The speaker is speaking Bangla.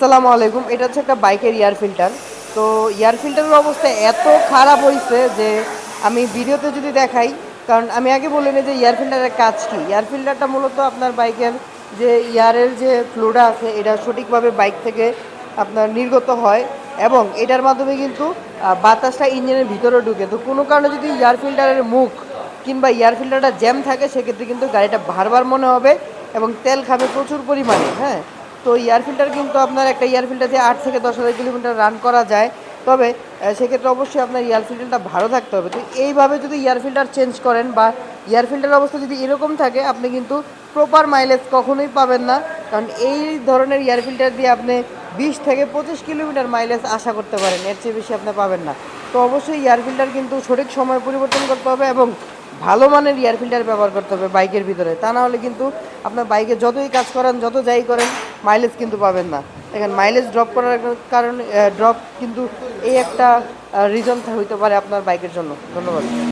আসসালামু আলাইকুম। এটা হচ্ছে একটা বাইকের এয়ার ফিল্টার। তো এয়ার ফিল্টারের অবস্থা এত খারাপ হইছে যে আমি ভিডিওতে যদি দেখাই, কারণ আমি আগে বলে নিই যে এয়ার ফিল্টারের কাজ কি। এয়ার ফিল্টারটা মূলত আপনার বাইকের যে এয়ারের যে ফ্লোটা আছে এটা সঠিকভাবে বাইক থেকে আপনার নির্গত হয় এবং এটার মাধ্যমে কিন্তু বাতাসটা ইঞ্জিনের ভিতরে ঢুকে। তো কোনো কারণে যদি এয়ার ফিল্টারের মুখ কিংবা এয়ার ফিল্টারটা জ্যাম থাকে সেক্ষেত্রে কিন্তু গাড়িটা ভারবার মনে হবে এবং তেল খাবে প্রচুর পরিমাণে, হ্যাঁ। তো এয়ার ফিল্টার কিন্তু আপনার একটা এয়ার ফিল্টার দিয়ে 8 থেকে 10 হাজার কিলোমিটার রান করা যায়। তবে সেক্ষেত্রে অবশ্যই আপনার এয়ার ফিল্টারটা ভালো থাকতে হবে। তো এইভাবে যদি এয়ার ফিল্টার চেঞ্জ করেন বা এয়ার ফিল্টারের অবস্থা যদি এরকম থাকে আপনি কিন্তু প্রপার মাইলেজ কখনোই পাবেন না। কারণ এই ধরনের এয়ার ফিল্টার দিয়ে আপনি 20 থেকে 25 কিলোমিটার মাইলেজ আশা করতে পারেন, এর চেয়ে বেশি আপনি পাবেন না। তো অবশ্যই এয়ার ফিল্টার কিন্তু সঠিক সময় পরিবর্তন করতে হবে এবং ভালো মানের এয়ার ফিল্টার ব্যবহার করতে হবে বাইকের ভিতরে। তা না হলে কিন্তু আপনার বাইকে যতই কাজ করেন যত যাই করেন মাইলেজ কিন্তু পাবেন না। দেখেন মাইলেজ ড্রপ করার কারণে ড্রপ কিন্তু এই একটা রিজন হইতে পারে আপনার বাইকের জন্য। ধন্যবাদ।